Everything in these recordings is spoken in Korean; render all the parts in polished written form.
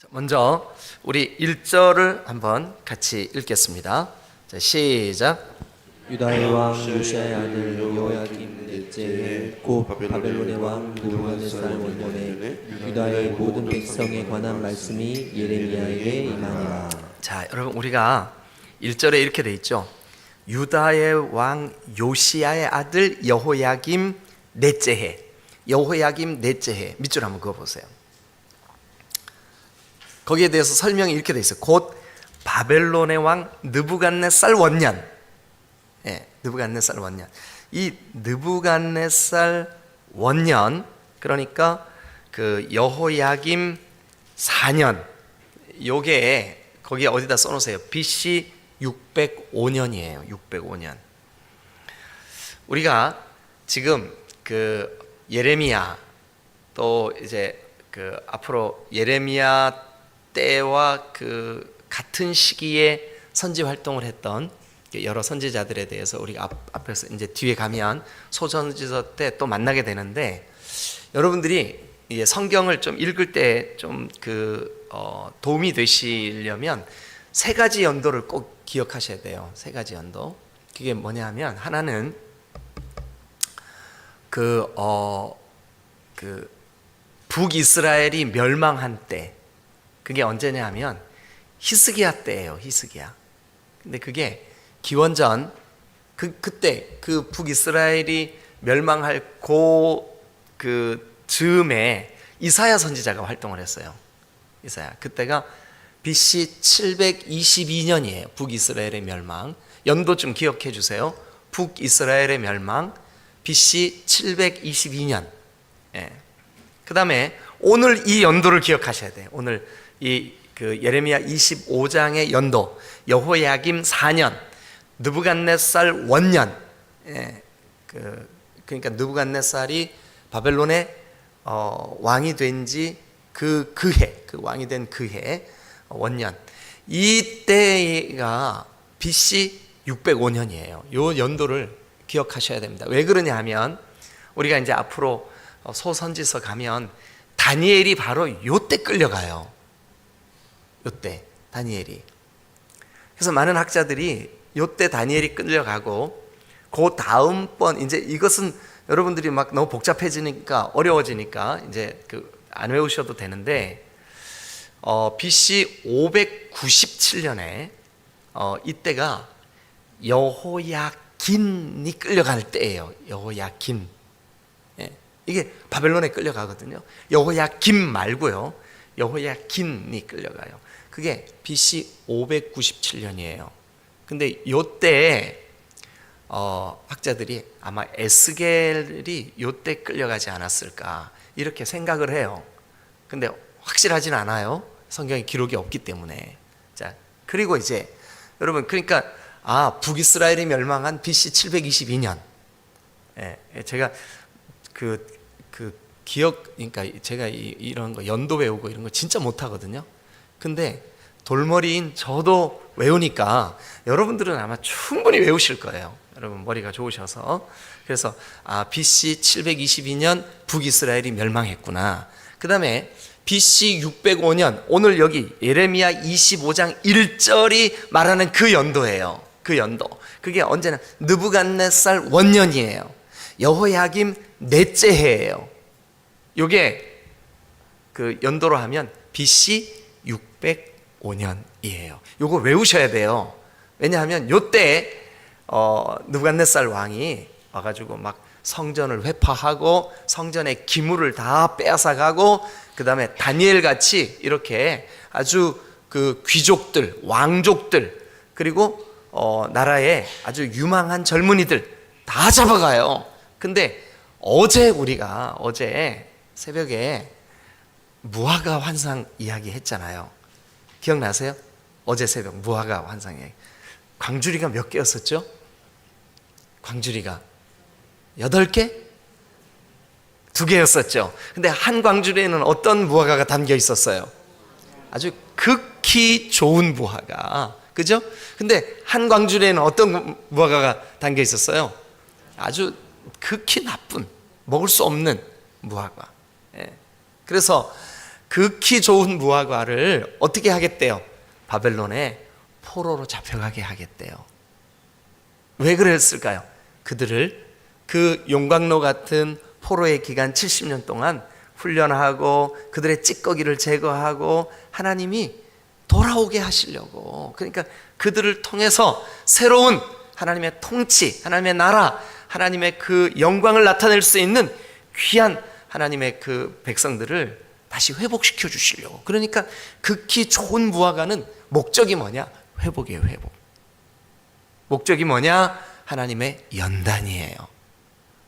먼저 우리 1절을 한번 같이 읽겠습니다. 자, 시작. 유다의 왕 요시아의 아들 여호야김 넷째에 곧 바벨론의 왕 느부갓네살 원년에 유다의 모든 백성에 관한 말씀이 예레미야에게 임하니라. 자, 여러분 우리가 1절에 이렇게 돼 있죠. 유다의 왕 요시야의 아들 여호야김 넷째 해. 여호야김 넷째 해. 밑줄 한번 그어 보세요. 거기에 대해서 설명이 이렇게 돼 있어요. 곧 바벨론의 왕 느부갓네살 원년. 예, 느부갓네살 원년. 이 느부갓네살 원년, 그러니까 그 여호야김 4년. 요게 거기에 어디다 써 놓으세요. BC 605년이에요. 605년. 우리가 지금 그 예레미야, 또 이제 그 앞으로 예레미야 때와 그 같은 시기에 선지 활동을 했던 여러 선지자들에 대해서 우리가 앞에서 이제 뒤에 가면 소선지서 때 또 만나게 되는데, 여러분들이 성경을 좀 읽을 때 좀 도움이 되시려면 세 가지 연도를 꼭 기억하셔야 돼요. 세 가지 연도. 그게 뭐냐 하면, 하나는 북이스라엘이 멸망한 때, 그게 언제냐 하면 히스기야 때예요. 히스기야. 근데 그게 기원전 그때 그 북이스라엘이 멸망할 그 즈음에 이사야 선지자가 활동을 했어요. 이사야. 그때가 BC 722년이에요. 북이스라엘의 멸망. 연도 좀 기억해 주세요. 북이스라엘의 멸망 BC 722년. 예. 그다음에 오늘 이 연도를 기억하셔야 돼요. 오늘 그 예레미야 25장의 연도, 여호야김 4년, 느부갓네살 원년. 예, 그러니까 느부갓네살이 바벨론의 왕이 된 지 그 왕이 된 그 해 원년. 이때가 BC 605년이에요. 요 연도를 기억하셔야 됩니다. 왜 그러냐 하면, 우리가 이제 앞으로 소선지서 가면 다니엘이 바로 요때 끌려가요. 요때 다니엘이. 그래서 많은 학자들이 요때 다니엘이 끌려가고, 그 다음번 이제 이것은 여러분들이 막 너무 복잡해지니까 어려워지니까 이제 안 외우셔도 되는데, BC 597년에 이때가 여호야긴이 끌려갈 때예요. 여호야긴. 예, 이게 바벨론에 끌려가거든요. 여호야김 말고요. 여호야긴이 끌려가요. 그게 BC 597년이에요. 근데 요때 학자들이 아마 에스겔이 요때 끌려가지 않았을까 이렇게 생각을 해요. 근데 확실하진 않아요. 성경에 기록이 없기 때문에. 자, 그리고 이제 여러분, 그러니까 북이스라엘이 멸망한 BC 722년. 예, 제가 그러니까 제가 이런 거 연도 외우고 이런 거 진짜 못하거든요. 근데 돌머리인 저도 외우니까 여러분들은 아마 충분히 외우실 거예요. 여러분 머리가 좋으셔서. 그래서 BC 722년 북이스라엘이 멸망했구나. 그 다음에 BC 605년, 오늘 여기 예레미야 25장 1절이 말하는 그 연도예요. 그 연도. 그게 언제나 느부갓네살 원년이에요. 여호야김 넷째 해예요. 요게 그 연도로 하면 BC 605년이에요. 요거 외우셔야 돼요. 왜냐하면 요때 느부갓네살 왕이 와가지고 막 성전을 회파하고 성전의 기물을 다 빼앗아가고, 그 다음에 다니엘 같이 이렇게 아주 그 귀족들, 왕족들, 그리고 나라의 아주 유망한 젊은이들 다 잡아가요. 근데 우리가 어제 새벽에 무화과 환상 이야기 했잖아요. 기억나세요? 어제 새벽 무화과 환상 이야기. 광주리가 몇 개였었죠? 광주리가 8개? 2개였었죠. 근데 한 광주리에는 어떤 무화과가 담겨 있었어요? 아주 극히 좋은 무화과. 그죠? 근데 한 광주리에는 어떤 무화과가 담겨 있었어요? 아주 극히 나쁜, 먹을 수 없는 무화과. 예. 그래서 극히 좋은 무화과를 어떻게 하겠대요? 바벨론에 포로로 잡혀가게 하겠대요. 왜 그랬을까요? 그들을 그 용광로 같은 포로의 기간 70년 동안 훈련하고 그들의 찌꺼기를 제거하고 하나님이 돌아오게 하시려고. 그러니까 그들을 통해서 새로운 하나님의 통치, 하나님의 나라, 하나님의 그 영광을 나타낼 수 있는 귀한 하나님의 그 백성들을 다시 회복시켜 주시려고. 그러니까 극히 좋은 무화과는 목적이 뭐냐? 회복이에요, 회복. 목적이 뭐냐? 하나님의 연단이에요.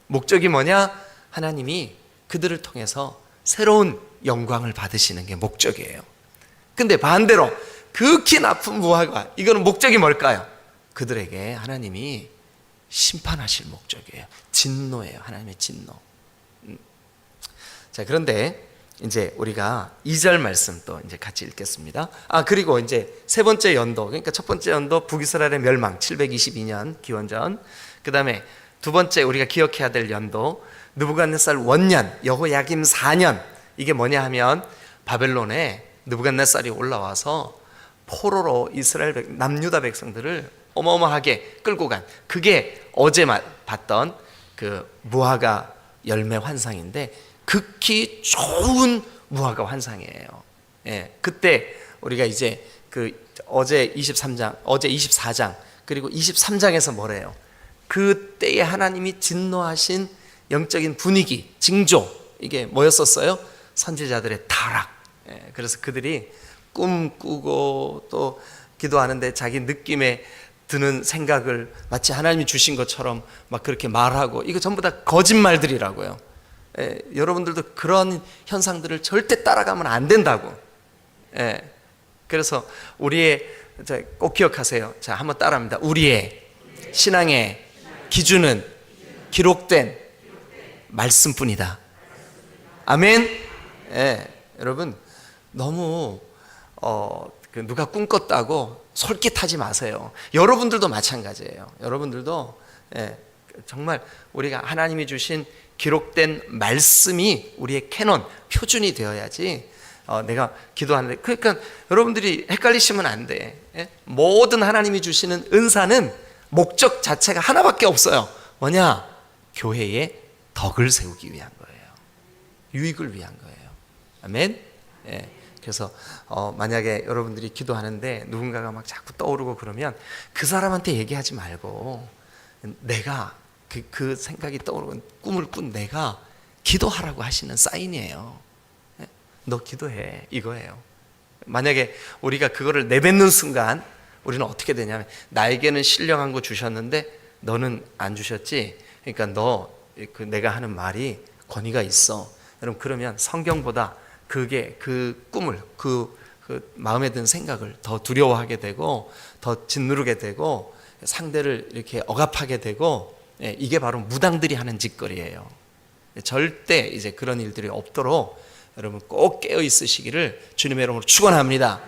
목적이 뭐냐? 하나님이 그들을 통해서 새로운 영광을 받으시는 게 목적이에요. 근데 반대로 극히 나쁜 무화과, 이거는 목적이 뭘까요? 그들에게 하나님이 심판하실 목적이에요. 진노예요. 하나님의 진노. 자, 그런데 이제 우리가 2절 말씀 또 이제 같이 읽겠습니다. 그리고 이제 세 번째 연도, 그러니까 첫 번째 연도 북이스라엘의 멸망 722년 기원전. 그다음에 두 번째 우리가 기억해야 될 연도 느부갓네살 원년 여호야김 4년. 이게 뭐냐 하면 바벨론에 느부갓네살이 올라와서 포로로 이스라엘 남유다 백성들을 어마어마하게 끌고 간, 그게 어제 봤던 그 무화과 열매 환상인데 극히 좋은 무화과 환상이에요. 예, 그때 우리가 이제 그 어제 24장 그리고 23장에서 뭐래요? 그때에 하나님이 진노하신 영적인 분위기, 징조, 이게 뭐였었어요? 선지자들의 타락. 예, 그래서 그들이 꿈꾸고 또 기도하는데 자기 느낌에 드는 생각을 마치 하나님이 주신 것처럼 막 그렇게 말하고, 이거 전부 다 거짓말들이라고요. 예, 여러분들도 그런 현상들을 절대 따라가면 안 된다고. 예, 그래서 우리의, 꼭 기억하세요. 자, 한번 따라합니다. 우리의 신앙의 기준은 기록된 말씀뿐이다. 아멘. 예, 여러분 너무 누가 꿈꿨다고 솔깃하지 마세요. 여러분들도 마찬가지예요. 여러분들도 정말 우리가 하나님이 주신 기록된 말씀이 우리의 캐논, 표준이 되어야지 내가 기도하는데, 그러니까 여러분들이 헷갈리시면 안 돼. 모든 하나님이 주시는 은사는 목적 자체가 하나밖에 없어요. 뭐냐? 교회의 덕을 세우기 위한 거예요. 유익을 위한 거예요. 아멘. 그래서 만약에 여러분들이 기도하는데 누군가가 막 자꾸 떠오르고 그러면 그 사람한테 얘기하지 말고 내가 그 생각이 떠오르는 꿈을 꾼 내가 기도하라고 하시는 사인이에요. 너 기도해, 이거예요. 만약에 우리가 그거를 내뱉는 순간 우리는 어떻게 되냐면, 나에게는 신령한 거 주셨는데 너는 안 주셨지? 그러니까 내가 하는 말이 권위가 있어. 여러분, 그러면 성경보다 그게 그 꿈을, 그 마음에 든 생각을 더 두려워하게 되고 더 짓누르게 되고 상대를 이렇게 억압하게 되고, 이게 바로 무당들이 하는 짓거리예요. 절대 이제 그런 일들이 없도록 여러분 꼭 깨어 있으시기를 주님의 이름으로 축원합니다.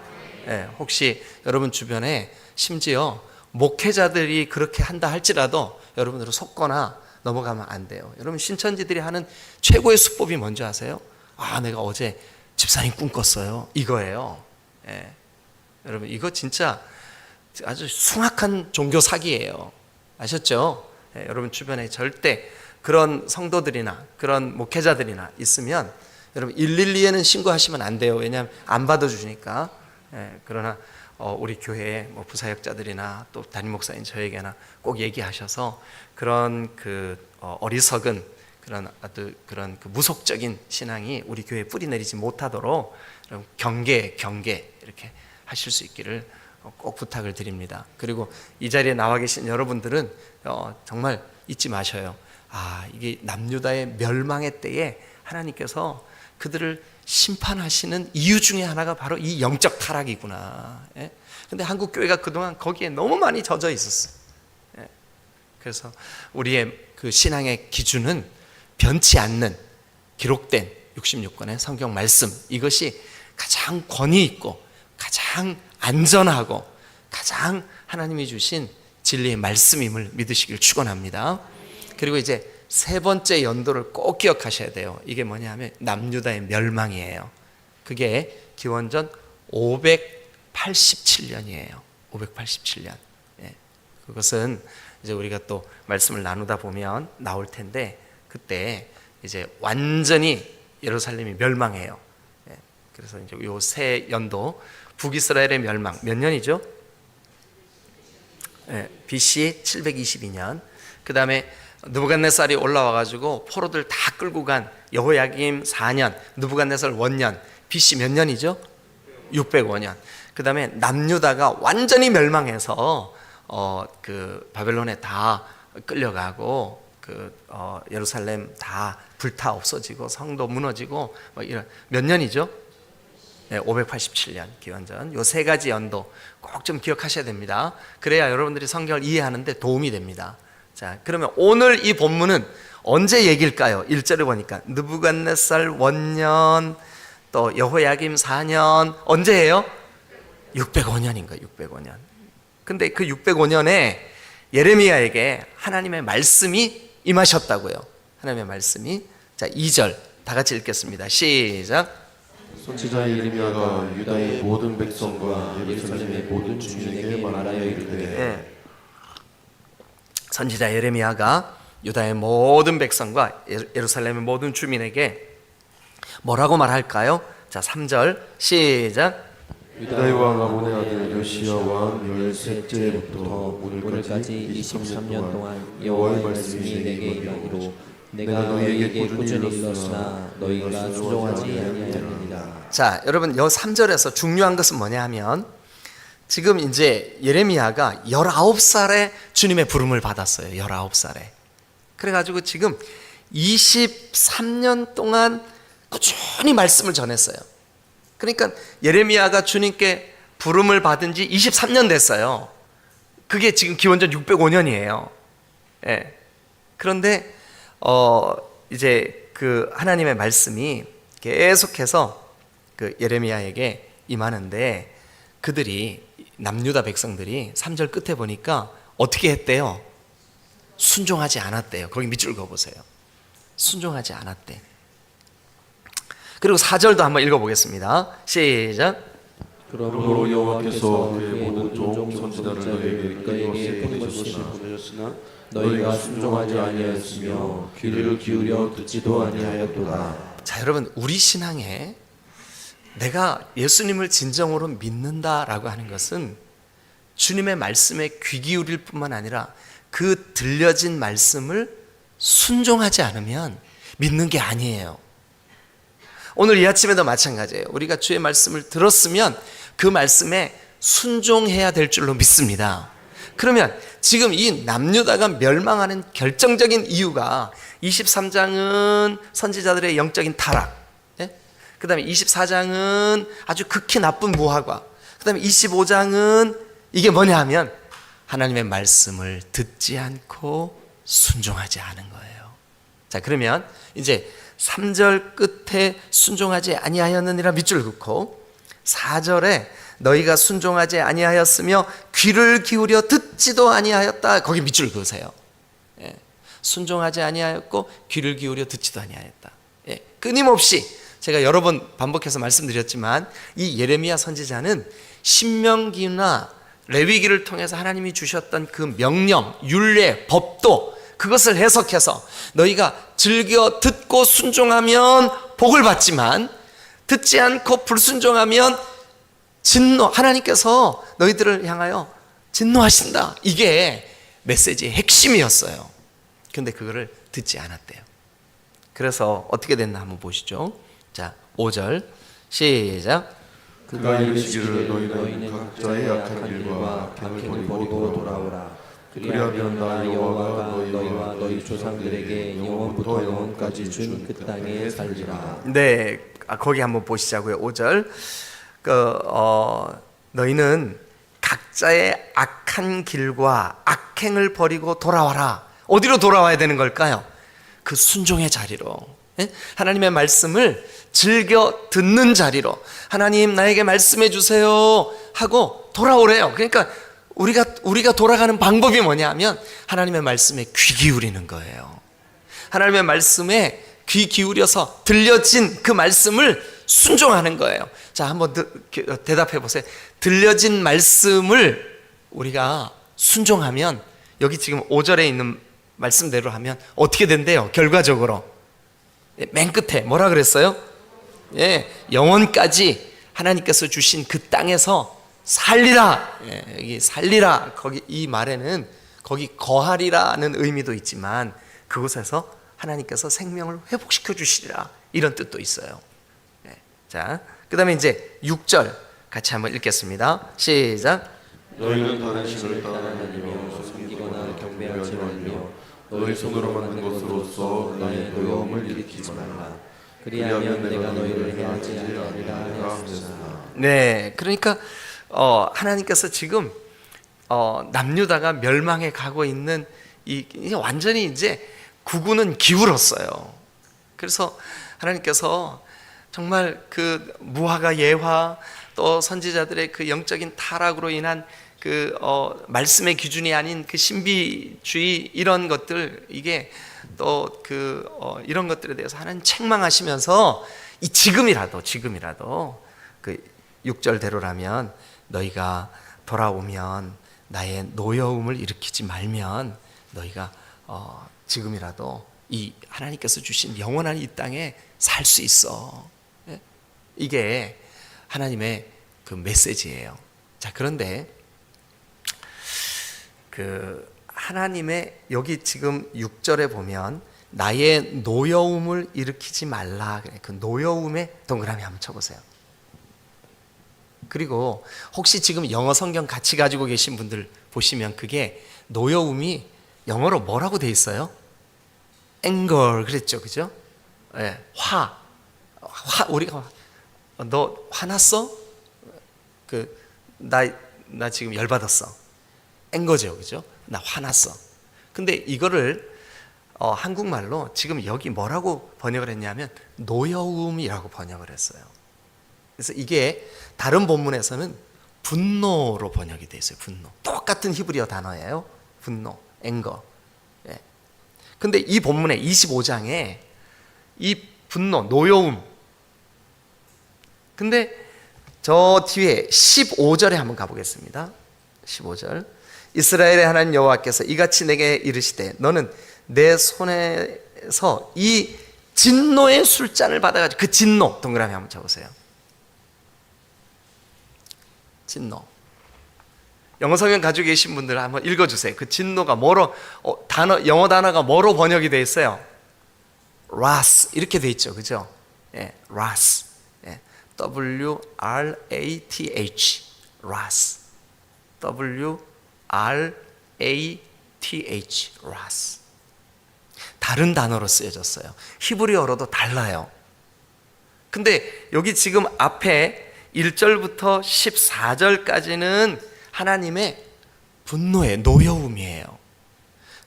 혹시 여러분 주변에 심지어 목회자들이 그렇게 한다 할지라도 여러분들은 속거나 넘어가면 안 돼요. 여러분, 신천지들이 하는 최고의 수법이 뭔지 아세요? 내가 어제 집사님 꿈 꿨어요, 이거예요. 여러분, 이거 진짜 아주 숭악한 종교 사기예요. 아셨죠? 여러분 주변에 절대 그런 성도들이나 그런 목회자들이나 있으면 여러분 112에는 신고하시면 안 돼요. 왜냐하면 안 받아주니까. 그러나 우리 교회의 부사역자들이나 또 담임 목사인 저에게나 꼭 얘기하셔서 그런 어리석은 그런 무속적인 신앙이 우리 교회에 뿌리 내리지 못하도록 여러분 경계 이렇게 하실 수 있기를 꼭 부탁을 드립니다. 그리고 이 자리에 나와 계신 여러분들은 정말 잊지 마셔요. 이게 남유다의 멸망의 때에 하나님께서 그들을 심판하시는 이유 중에 하나가 바로 이 영적 타락이구나. 근데 한국 교회가 그동안 거기에 너무 많이 젖어 있었어요. 그래서 우리의 그 신앙의 기준은 변치 않는 기록된 66권의 성경 말씀, 이것이 가장 권위 있고 가장 안전하고 가장 하나님이 주신 진리의 말씀임을 믿으시길 축원합니다. 그리고 이제 세 번째 연도를 꼭 기억하셔야 돼요. 이게 뭐냐 하면 남유다의 멸망이에요. 그게 기원전 587년이에요. 587년. 예. 그것은 이제 우리가 또 말씀을 나누다 보면 나올 텐데, 그때 이제 완전히 예루살렘이 멸망해요. 예. 그래서 이제 요 세 연도 북이스라엘의 멸망 몇 년이죠? 예. BC 722년. 그 다음에 느부갓네살이 올라와 가지고 포로들 다 끌고 간 여호야김 4년, 느부갓네살 원년, BC 몇 년이죠? 605년. 그 다음에 남유다가 완전히 멸망해서 그 바벨론에 다 끌려가고 예루살렘 다 불타 없어지고 성도 무너지고 뭐 이런 몇 년이죠? 네, 587년 기원전. 요 세 가지 연도 꼭 좀 기억하셔야 됩니다. 그래야 여러분들이 성경을 이해하는데 도움이 됩니다. 자, 그러면 오늘 이 본문은 언제 얘기일까요? 1절에 보니까 느부갓네살 원년, 또 여호야김 4년, 언제예요? 605년인 거예요. 605년. 근데 그 605년에 예레미야에게 하나님의 말씀이 임하셨다고요. 하나님의 말씀이. 자, 2절 다 같이 읽겠습니다. 시작. 선지자 예레미야가 유다의 모든 백성과 예루살렘의 모든 주민에게 말하여 이르되 선지자 예레미야가 유다의 모든 백성과 예루살렘의 모든 주민에게 뭐라고 말할까요? 자, 3절 시작. 유다의 왕 아몬의 아들 요시야 왕 13째부터 오늘까지 23년 동안 여호와의 말씀이 내게 임하기로 내가 너희에게 꾸준히 일렀으나 너희가 순종하지 아니하였느니라. 자, 여러분 요 3절에서 중요한 것은 뭐냐 하면 지금 이제 예레미야가 19살에 주님의 부름을 받았어요. 19살에. 그래가지고 지금 23년 동안 꾸준히 말씀을 전했어요. 그러니까 예레미야가 주님께 부름을 받은 지 23년 됐어요. 그게 지금 기원전 605년이에요. 예. 그런데 이제 그 하나님의 말씀이 계속해서 그 예레미야에게 임하는데, 그들이 남유다 백성들이 3절 끝에 보니까 어떻게 했대요? 순종하지 않았대요. 거기 밑줄 그어보세요. 순종하지 않았대. 그리고 4절도 한번 읽어보겠습니다. 시작. 그러므로 여호와께서 그의 모든 종 선지자를 너희에게 보내셨으나 너희가 순종하지 아니하였으며 귀를 기울여 듣지도 아니하였도다. 자, 여러분, 우리 신앙에 내가 예수님을 진정으로 믿는다라고 하는 것은 주님의 말씀에 귀 기울일 뿐만 아니라 그 들려진 말씀을 순종하지 않으면 믿는 게 아니에요. 오늘 이 아침에도 마찬가지예요. 우리가 주의 말씀을 들었으면 그 말씀에 순종해야 될 줄로 믿습니다. 그러면 지금 이 남유다가 멸망하는 결정적인 이유가 23장은 선지자들의 영적인 타락, 그 다음에 24장은 아주 극히 나쁜 무화과, 그 다음에 25장은 이게 뭐냐 하면 하나님의 말씀을 듣지 않고 순종하지 않은 거예요. 자, 그러면 이제 3절 끝에 순종하지 아니하였느니라 밑줄 긋고 4절에 너희가 순종하지 아니하였으며 귀를 기울여 듣지도 아니하였다, 거기 밑줄 그으세요. 예. 순종하지 아니하였고 귀를 기울여 듣지도 아니하였다. 예. 끊임없이 제가 여러 번 반복해서 말씀드렸지만 이 예레미야 선지자는 신명기나 레위기를 통해서 하나님이 주셨던 그 명령, 율례, 법도 그것을 해석해서 너희가 즐겨 듣고 순종하면 복을 받지만 듣지 않고 불순종하면 진노, 하나님께서 너희들을 향하여 진노하신다. 이게 메시지의 핵심이었어요. 근데 그거를 듣지 않았대요. 그래서 어떻게 됐나 한번 보시죠. 자, 5절 시작. 그가 이르시기를 너희는 각자의 약한 일과 악행을 버리고 돌아오라. 그리하면 나 여호와가 너희와 너희 조상들에게 영원부터 영원까지 준 그 땅에 살리라. 네, 거기 한번 보시자고요. 5절. 너희는 각자의 악한 길과 악행을 버리고 돌아와라. 어디로 돌아와야 되는 걸까요? 그 순종의 자리로. 하나님의 말씀을 즐겨 듣는 자리로. 하나님 나에게 말씀해 주세요 하고 돌아오래요. 그러니까 우리가 돌아가는 방법이 뭐냐 하면 하나님의 말씀에 귀 기울이는 거예요. 하나님의 말씀에 귀 기울여서 들려진 그 말씀을 순종하는 거예요. 자, 한번 대답해 보세요. 들려진 말씀을 우리가 순종하면, 여기 지금 5절에 있는 말씀대로 하면 어떻게 된대요? 결과적으로 맨 끝에 뭐라 그랬어요? 예, 영원까지 하나님께서 주신 그 땅에서 살리라. 예, 여기 살리라, 거기 이 말에는 거기 거하리라는 의미도 있지만 그곳에서 하나님께서 생명을 회복시켜 주시리라, 이런 뜻도 있어요. 예, 자, 그 다음에 이제 6절 같이 한번 읽겠습니다. 시작. 너희는 다른 신을 따라 다니며 섬기거나 경배하지 말며 너희 손으로 만든 것으로서 나의 노여움을 일으키지 말라. 그리하면 내가 너희를 해하지 아니하리라 하였으나. 네, 그러니까 하나님께서 지금 남유다가 멸망해 가고 있는 이제 완전히 이제 구구는 기울었어요. 그래서 하나님께서 정말 그 무화과 예화, 또 선지자들의 그 영적인 타락으로 인한 그 말씀의 기준이 아닌 그 신비주의, 이런 것들, 이게 또 그 이런 것들에 대해서 하나님 책망하시면서 지금이라도 그 6절대로라면 너희가 돌아오면 나의 노여움을 일으키지 말면 너희가 지금이라도 이 하나님께서 주신 영원한 이 땅에 살 수 있어. 이게 하나님의 그 메시지예요. 자, 그런데 그 하나님의 여기 지금 6절에 보면 나의 노여움을 일으키지 말라, 그 노여움에 동그라미 한번 쳐보세요. 그리고 혹시 지금 영어 성경 같이 가지고 계신 분들 보시면 그게 노여움이 영어로 뭐라고 돼 있어요? anger 그랬죠, 그죠? 예, 우리가 너 화났어? 나 지금 열받았어. anger죠, 그죠? 나 화났어. 근데 이거를 한국말로 지금 여기 뭐라고 번역을 했냐면 노여움이라고 번역을 했어요. 그래서 이게 다른 본문에서는 분노로 번역이 돼 있어요. 분노. 똑같은 히브리어 단어예요. 분노, 앵거. 예. 근데 이 본문의 25장에 이 분노, 노여움. 근데 저 뒤에 15절에 한번 가보겠습니다. 15절. 이스라엘의 하나님 여호와께서 이같이 내게 이르시되 너는 내 손에서 이 진노의 술잔을 받아가지고, 그 진노 동그라미 한번 쳐보세요. 진노. 영어 성경 가지고 계신 분들 한번 읽어주세요. 그 진노가 뭐로 영어 단어가 뭐로 번역이 되어 있어요? wrath 이렇게 되어 있죠, 그죠? 예, wrath. 예, W-R-A-T-H, wrath. W-R-A-T-H, wrath. 다른 단어로 쓰여졌어요. 히브리어로도 달라요. 근데 여기 지금 앞에 1절부터 14절까지는 하나님의 분노의 노여움이에요.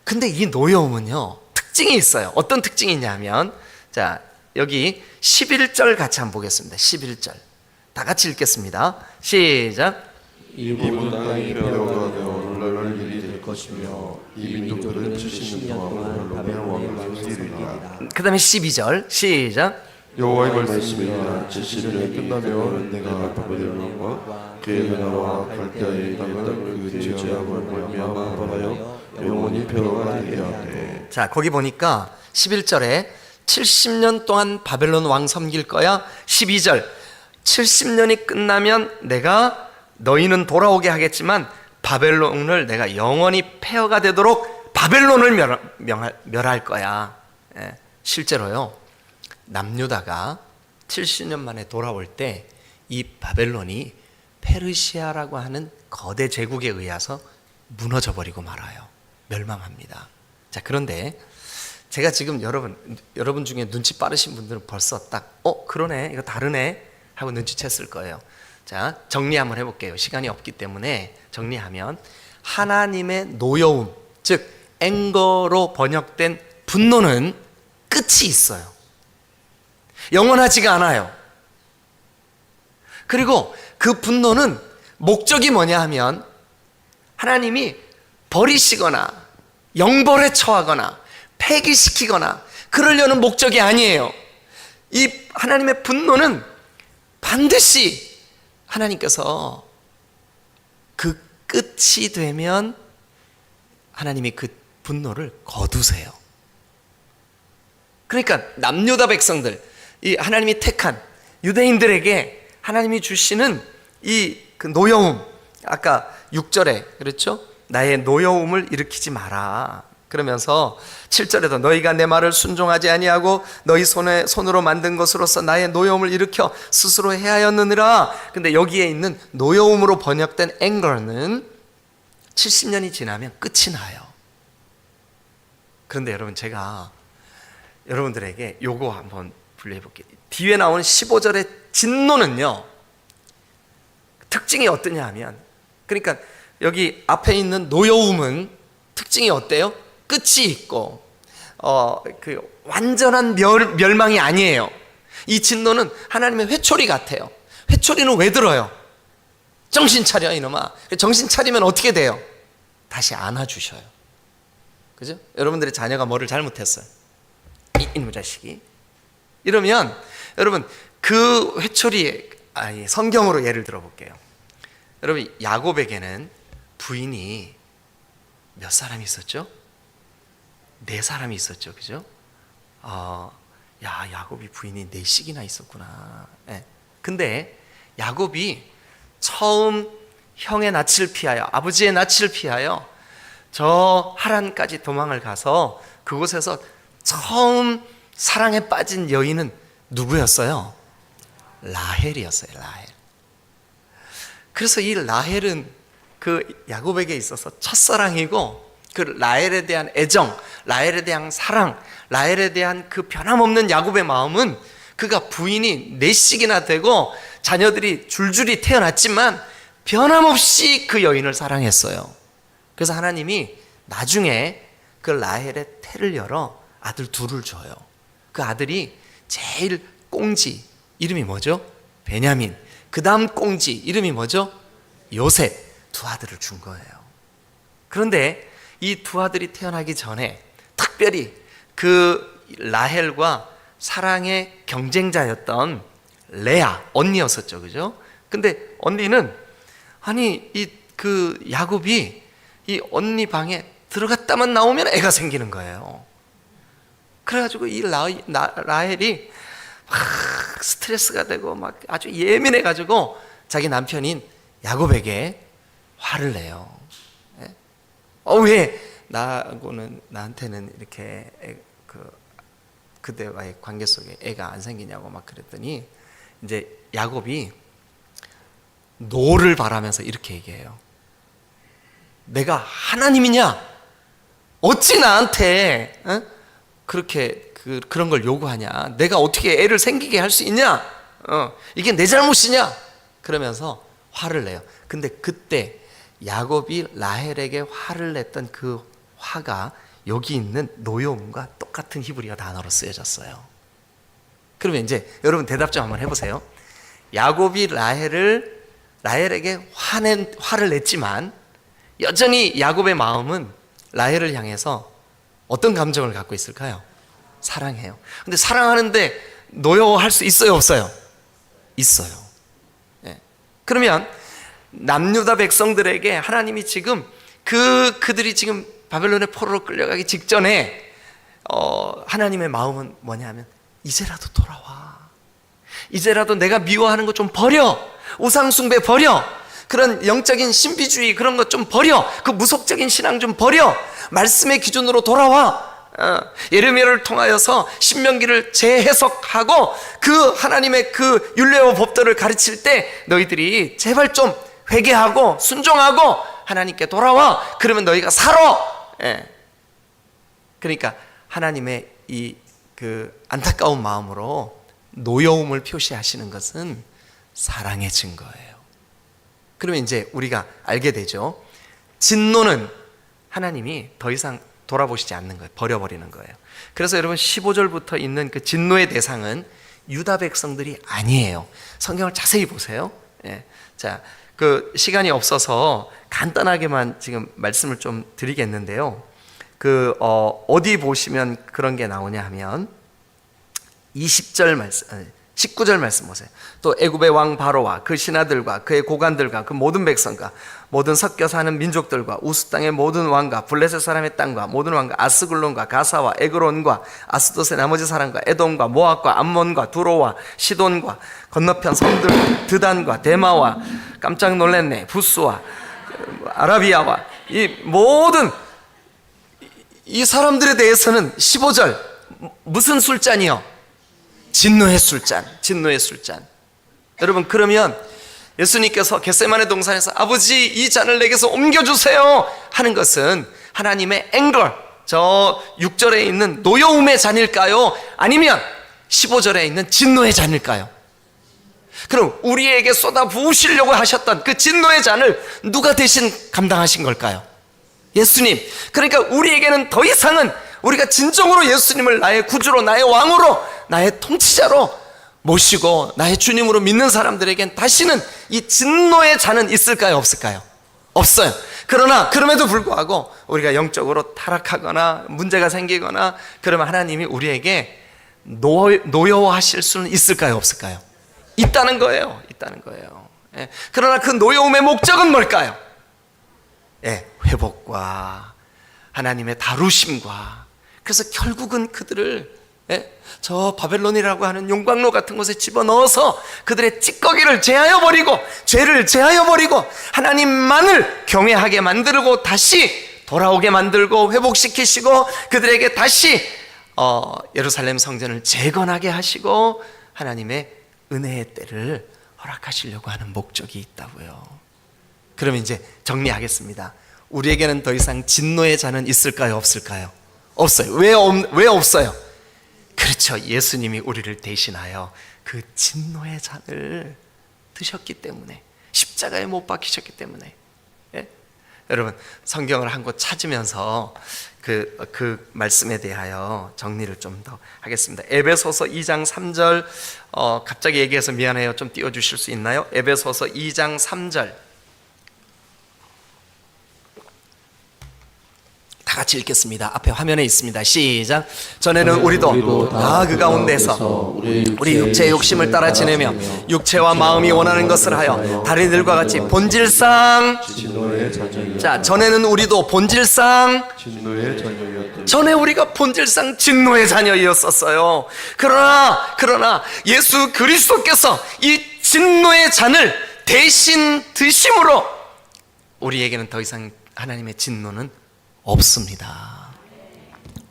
근데 이 노여움은요, 특징이 있어요. 어떤 특징이 있냐면, 자, 여기 11절 같이 한번 보겠습니다. 11절. 다 같이 읽겠습니다. 시작. 이 모든 땅이 뼈가 되어 놀랄 일이 될 것이며 이 민족들은 70년 동안 바벨론 왕을 섬기리라. 그 다음에 12절. 시작. 여호와의 말씀이라 70년이 끝나면 내가 바벨론 왕과 그의 나라와 갈대아에 있던 그 죄악을 말미암아 벌하여 영원히 뼈가 되게 하되. 자, 거기 보니까 11절에 70년 동안 바벨론 왕 섬길 거야. 12절 70년이 끝나면 내가 너희는 돌아오게 하겠지만 바벨론을 내가 영원히 폐허가 되도록 바벨론을 멸할 거야. 예, 실제로요, 남유다가 70년 만에 돌아올 때 이 바벨론이 페르시아라고 하는 거대 제국에 의해서 무너져 버리고 말아요. 멸망합니다. 자, 그런데 제가 지금 여러분 중에 눈치 빠르신 분들은 벌써 딱 그러네, 이거 다르네 하고 눈치챘을 거예요. 자, 정리 한번 해볼게요. 시간이 없기 때문에 정리하면, 하나님의 노여움, 즉 앵거로 번역된 분노는 끝이 있어요. 영원하지가 않아요. 그리고 그 분노는 목적이 뭐냐 하면 하나님이 버리시거나 영벌에 처하거나 폐기시키거나 그러려는 목적이 아니에요. 이 하나님의 분노는 반드시 하나님께서 그 끝이 되면 하나님이 그 분노를 거두세요. 그러니까 남유다 백성들, 이 하나님이 택한 유대인들에게 하나님이 주시는 이 그 노여움, 아까 6절에 그렇죠? 나의 노여움을 일으키지 마라. 그러면서 7절에도 너희가 내 말을 순종하지 아니하고 너희 손으로 만든 것으로서 나의 노여움을 일으켜 스스로 해하였느니라. 근데 여기에 있는 노여움으로 번역된 anger는 70년이 지나면 끝이 나요. 그런데 여러분, 제가 여러분들에게 요거 한번 분류해 볼게요. 뒤에 나오는 15절의 진노는요, 특징이 어떠냐 하면, 그러니까 여기 앞에 있는 노여움은 특징이 어때요? 끝이 있고 그 완전한 멸망이 아니에요. 이 진노는 하나님의 회초리 같아요. 회초리는 왜 들어요? 정신 차려 이놈아. 정신 차리면 어떻게 돼요? 다시 안아주셔요. 그죠? 여러분들의 자녀가 뭐를 잘못했어요, 이놈의 자식이. 이러면 여러분, 그 회초리, 성경으로 예를 들어 볼게요. 여러분, 야곱에게는 부인이 몇 사람이 있었죠? 4사람이 있었죠. 그죠? 야곱이 부인이 4씩이나 있었구나. 네. 근데 야곱이 처음 형의 낯을 피하여, 아버지의 낯을 피하여 저 하란까지 도망을 가서 그곳에서 처음 사랑에 빠진 여인은 누구였어요? 라헬이었어요. 라헬. 그래서 이 라헬은 그 야곱에게 있어서 첫사랑이고, 그 라헬에 대한 애정, 라헬에 대한 사랑, 라헬에 대한 그 변함없는 야곱의 마음은, 그가 부인이 4씩이나 되고 자녀들이 줄줄이 태어났지만 변함없이 그 여인을 사랑했어요. 그래서 하나님이 나중에 그 라헬의 태를 열어 아들 2을 줘요. 그 아들이 제일 꽁지, 이름이 뭐죠? 베냐민. 그 다음 꽁지, 이름이 뭐죠? 요셉. 2 아들을 준 거예요. 그런데 이 2 아들이 태어나기 전에 특별히 그 라헬과 사랑의 경쟁자였던 레아, 언니였었죠. 그죠? 근데 언니는, 그 야곱이 이 언니 방에 들어갔다만 나오면 애가 생기는 거예요. 그래가지고 이 라헬이 막 스트레스가 되고 막 아주 예민해가지고 자기 남편인 야곱에게 화를 내요. 왜 나한테는 이렇게 그대와의 관계 속에 애가 안 생기냐고 막 그랬더니, 이제 야곱이 노를 바라면서 이렇게 얘기해요. 내가 하나님이냐? 어찌 나한테 그렇게 그런 걸 요구하냐? 내가 어떻게 애를 생기게 할 수 있냐? 이게 내 잘못이냐? 그러면서 화를 내요. 근데 그때 야곱이 라헬에게 화를 냈던 그 화가 여기 있는 노여움과 똑같은 히브리어 단어로 쓰여졌어요. 그러면 이제 여러분 대답 좀 한번 해보세요. 야곱이 라헬에게 화를 냈지만 여전히 야곱의 마음은 라헬을 향해서 어떤 감정을 갖고 있을까요? 사랑해요. 근데 사랑하는데 노여워할 수 있어요, 없어요? 있어요. 네. 그러면 남유다 백성들에게 하나님이 지금 그들이 지금 바벨론의 포로로 끌려가기 직전에 하나님의 마음은 뭐냐면, 이제라도 돌아와. 이제라도 내가 미워하는 거 좀 버려. 우상숭배 버려. 그런 영적인 신비주의 그런 것 좀 버려. 그 무속적인 신앙 좀 버려. 말씀의 기준으로 돌아와. 예레미야를 통하여서 신명기를 재해석하고 그 하나님의 그 율례와 법도를 가르칠 때 너희들이 제발 좀 회개하고 순종하고 하나님께 돌아와. 그러면 너희가 살아. 그러니까 하나님의 이 그 안타까운 마음으로 노여움을 표시하시는 것은 사랑의 증거예요. 그러면 이제 우리가 알게 되죠. 진노는 하나님이 더 이상 돌아보시지 않는 거예요. 버려버리는 거예요. 그래서 여러분 15절부터 있는 그 진노의 대상은 유다 백성들이 아니에요. 성경을 자세히 보세요. 자, 그 시간이 없어서 간단하게만 지금 말씀을 좀 드리겠는데요. 어디 보시면 그런 게 나오냐 하면 20절 말씀, 19절 말씀 보세요. 또 애굽의 왕 바로와 그 신하들과 그의 고관들과 그 모든 백성과 모든 섞여 사는 민족들과 우스 땅의 모든 왕과 블레셋 사람의 땅과 모든 왕과 아스글론과 가사와 에그론과 아스돗의 나머지 사람과 에돔과 모압과 암몬과 두로와 시돈과 건너편 성들 드단과 데마와 깜짝 놀랐네 부스와 아라비아와 이 모든 이 사람들에 대해서는 15절 무슨 술잔이요? 진노의 술잔, 진노의 술잔. 여러분, 그러면 예수님께서 겟세마네 동산에서 아버지 이 잔을 내게서 옮겨주세요 하는 것은 하나님의 앵걸, 저 6절에 있는 노여움의 잔일까요? 아니면 15절에 있는 진노의 잔일까요? 그럼 우리에게 쏟아 부으시려고 하셨던 그 진노의 잔을 누가 대신 감당하신 걸까요? 예수님. 그러니까 우리에게는 더 이상은 우리가 진정으로 예수님을 나의 구주로, 나의 왕으로, 나의 통치자로 모시고 나의 주님으로 믿는 사람들에겐 다시는 이 진노의 잔은 있을까요? 없을까요? 없어요. 그러나 그럼에도 불구하고 우리가 영적으로 타락하거나 문제가 생기거나 그러면 하나님이 우리에게 노여워하실 수는 있을까요? 없을까요? 있다는 거예요. 있다는 거예요. 예. 그러나 그 노여움의 목적은 뭘까요? 예, 회복과 하나님의 다루심과, 그래서 결국은 그들을 저 바벨론이라고 하는 용광로 같은 곳에 집어넣어서 그들의 찌꺼기를 제하여 버리고 죄를 제하여 버리고 하나님만을 경외하게 만들고 다시 돌아오게 만들고 회복시키시고 그들에게 다시 예루살렘 성전을 재건하게 하시고 하나님의 은혜의 때를 허락하시려고 하는 목적이 있다고요. 그러면 이제 정리하겠습니다. 우리에게는 더 이상 진노의 잔은 있을까요? 없을까요? 없어요. 왜 없어요? 그렇죠. 예수님이 우리를 대신하여 그 진노의 잔을 드셨기 때문에, 십자가에 못 박히셨기 때문에. 예? 여러분, 성경을 한 곳 찾으면서 그 말씀에 대하여 정리를 좀 더 하겠습니다. 에베소서 2장 3절 갑자기 얘기해서 미안해요. 좀 띄워주실 수 있나요? 에베소서 2장 3절 다 같이 읽겠습니다. 앞에 화면에 있습니다. 시작. 전에는 우리도 다 그 가운데서 우리 육체의 욕심을 따라 지내며 육체와 마음이 원하는 것을 하여 다리들과 같이 본질상, 자, 전에는 우리도 본질상 진노의 자녀였던 전에 우리가 본질상 진노의 자녀였었어요. 그러나 예수 그리스도께서 이 진노의 잔을 대신 드심으로 우리에게는 더 이상 하나님의 진노는 없습니다.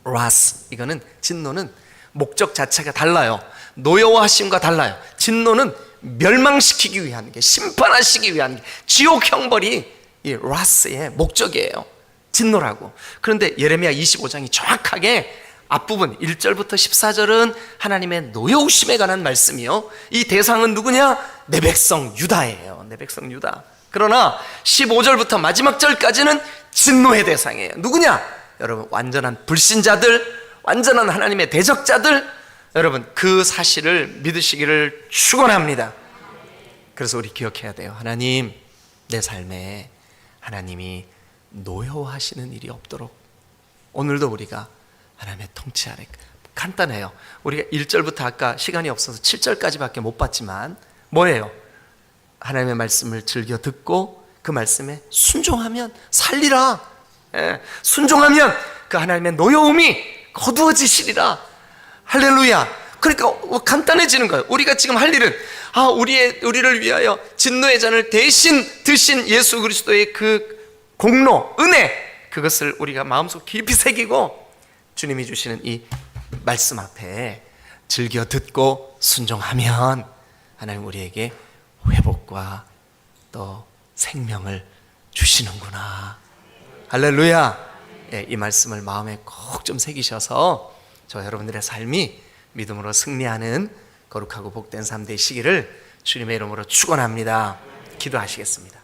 라스, 이거는 진노는 목적 자체가 달라요. 노여워하심과 달라요. 진노는 멸망시키기 위한 게, 심판하시기 위한 게, 지옥 형벌이 이 라스의 목적이에요. 진노라고. 그런데 예레미야 25장이 정확하게 앞부분 1절부터 14절은 하나님의 노여우심에 관한 말씀이요, 이 대상은 누구냐? 내 백성 유다예요. 내 백성 유다. 그러나 15절부터 마지막 절까지는 진노의 대상이에요. 누구냐? 여러분, 완전한 불신자들, 완전한 하나님의 대적자들. 여러분, 그 사실을 믿으시기를 축원합니다. 그래서 우리 기억해야 돼요. 하나님, 내 삶에 하나님이 노여워하시는 일이 없도록 오늘도 우리가 하나님의 통치 아래, 간단해요. 우리가 1절부터 아까 시간이 없어서 7절까지밖에 못 봤지만 뭐예요? 하나님의 말씀을 즐겨 듣고 그 말씀에 순종하면 살리라. 순종하면 그 하나님의 노여움이 거두어지시리라. 할렐루야. 그러니까 간단해지는 거예요. 우리가 지금 할 일은 우리를 위하여 진노의 잔을 대신 드신 예수 그리스도의 그 공로, 은혜, 그것을 우리가 마음속 깊이 새기고 주님이 주시는 이 말씀 앞에 즐겨 듣고 순종하면 하나님 우리에게 회복과 또 생명을 주시는구나. 할렐루야. 예, 이 말씀을 마음에 꼭 좀 새기셔서 저 여러분들의 삶이 믿음으로 승리하는 거룩하고 복된 삶 되시기를 주님의 이름으로 축원합니다. 기도하시겠습니다.